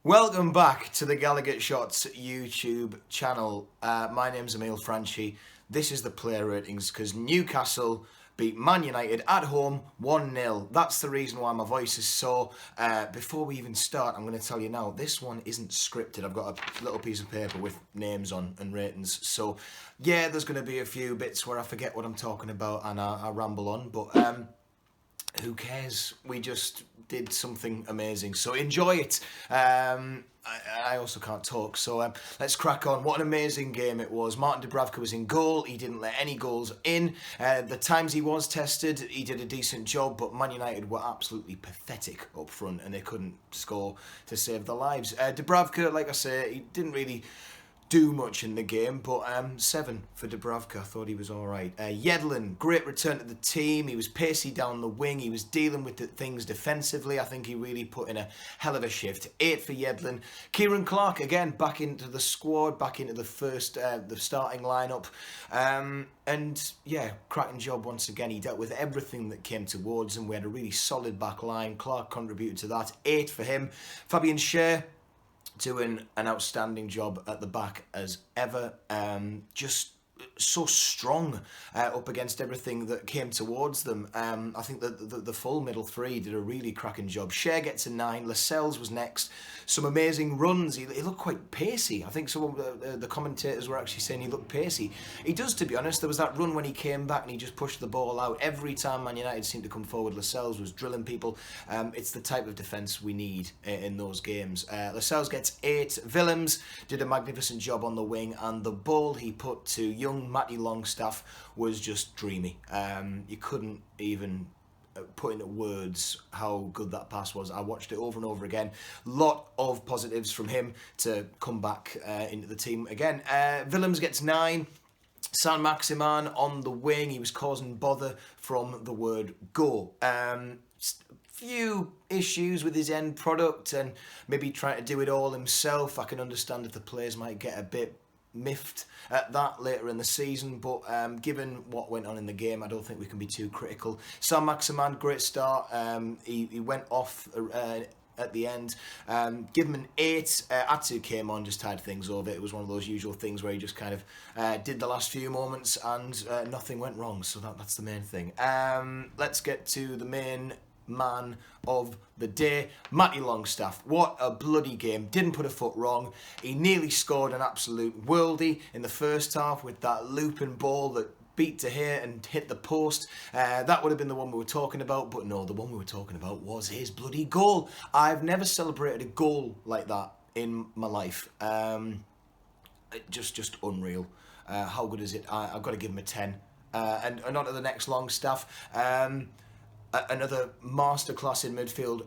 Welcome back to the Gallagher Shots YouTube channel. My name's Emil Franchi. This is the player ratings because Newcastle beat Man United at home 1-0. That's the reason why my voice is sore. Before we even start, I'm going to tell you now, this one isn't scripted. I've got a little piece of paper with names on and ratings. So, yeah, there's going to be a few bits where I forget what I'm talking about and I ramble on. But who cares? We just did something amazing. So enjoy it. I also can't talk, so let's crack on. What an amazing game it was. Martin Dubravka was in goal. He didn't let any goals in. The times he was tested, he did a decent job, but Man United were absolutely pathetic up front and they couldn't score to save their lives. Dubravka, like I say, he didn't really do much in the game, but 7 for Dubravka. I thought he was alright. Yedlin, great return to the team. He was pacey down the wing. He was dealing with the things defensively. I think he really put in a hell of a shift. 8 for Yedlin. Kieran Clark, again, back into the squad, back into the starting lineup. And yeah, cracking job once again. He dealt with everything that came towards him. We had a really solid back line. Clark contributed to that. 8 for him. Fabian Schär, doing an outstanding job at the back as ever. Just so strong up against everything that came towards them. I think that the full middle three did a really cracking job. Schär gets a 9. Lascelles was next. Some amazing runs. He looked quite pacey. I think some of the commentators were actually saying he looked pacey. He does, to be honest. There was that run when he came back and he just pushed the ball out. Every time Man United seemed to come forward, Lascelles was drilling people. It's the type of defence we need in those games. Lascelles gets 8. Willems did a magnificent job on the wing, and the ball he put to young Matty Longstaff was just dreamy. You couldn't even put into words how good that pass was. I watched it over and over again. Lot of positives from him to come back into the team again. Willems gets 9. Saint-Maximin on the wing. He was causing bother from the word go. Few issues with his end product and maybe trying to do it all himself. I can understand if the players might get a bit miffed at that later in the season, but given what went on in the game, I don't think we can be too critical. Saint-Maximin, great start. He went off at the end. Give him an 8. Atsu came on, just tied things over. It was one of those usual things where he just kind of did the last few moments and nothing went wrong, so that's the main thing. Let's get to the main man of the day, Matty Longstaff. What a bloody game. Didn't put a foot wrong. He nearly scored an absolute worldie in the first half with that looping ball that beat to here and hit the post. That would have been the one we were talking about, but no, the one we were talking about was his bloody goal. I've never celebrated a goal like that in my life. Just unreal. How good is it? I've got to give him a 10. And on to the next Longstaff. Another masterclass in midfield.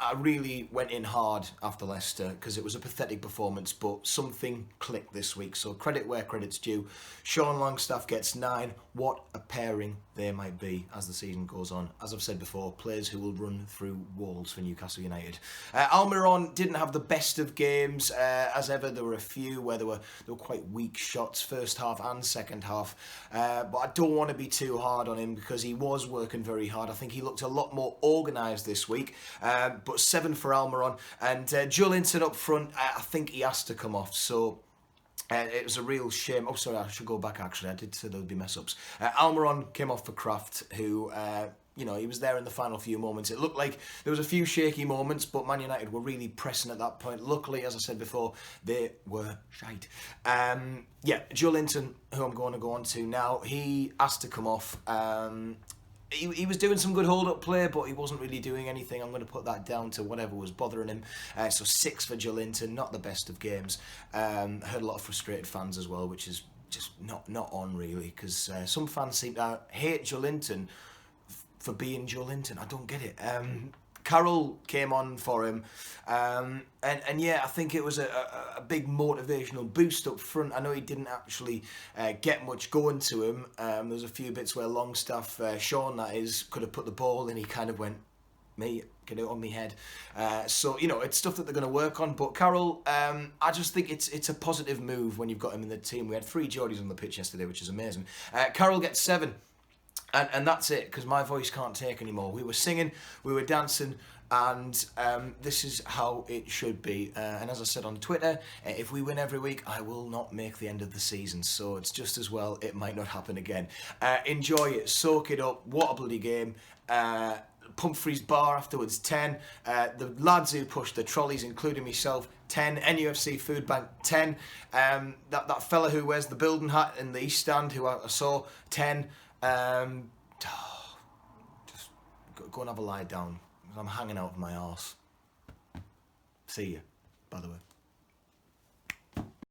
I really went in hard after Leicester because it was a pathetic performance, but something clicked this week, so credit where credit's due. Sean Longstaff gets 9. What a pairing they might be as the season goes on. As I've said before, players who will run through walls for Newcastle United. Almiron didn't have the best of games. As ever, there were a few where there were quite weak shots, first half and second half. But I don't want to be too hard on him because he was working very hard. I think he looked a lot more organised this week. But 7 for Almiron. And Joelinton up front, I think he has to come off. So it was a real shame. Oh, sorry, I should go back, actually. I did say there would be mess-ups. Almiron came off for Kraft, who, you know, he was there in the final few moments. It looked like there was a few shaky moments, but Man United were really pressing at that point. Luckily, as I said before, they were shite. Yeah, Joelinton, who I'm going to go on to now, he has to come off. He was doing some good hold-up play, but he wasn't really doing anything. I'm going to put that down to whatever was bothering him. So 6 for Joelinton, not the best of games. Heard a lot of frustrated fans as well, which is just not on really, because some fans seem to hate Joelinton for being Joelinton. I don't get it. Carroll came on for him, and yeah, I think it was a big motivational boost up front. I know he didn't actually get much going to him. There was a few bits where Longstaff, Sean that is, could have put the ball in. He kind of went, mate, get it on me head. So, you know, it's stuff that they're going to work on. But Carroll, I just think it's a positive move when you've got him in the team. We had 3 Geordies on the pitch yesterday, which is amazing. Carroll gets 7. And that's it, because my voice can't take anymore. We were singing, we were dancing, and this is how it should be. And as I said on Twitter, if we win every week, I will not make the end of the season, so it's just as well it might not happen again. Enjoy it, soak it up. What a bloody game. Pumphrey's Bar afterwards, 10. The lads who pushed the trolleys, including myself, 10. NUFC Food Bank, 10. That fella who wears the building hat in the East Stand, who I saw, 10. Just go and have a lie down. I'm hanging out of my arse. See you, by the way.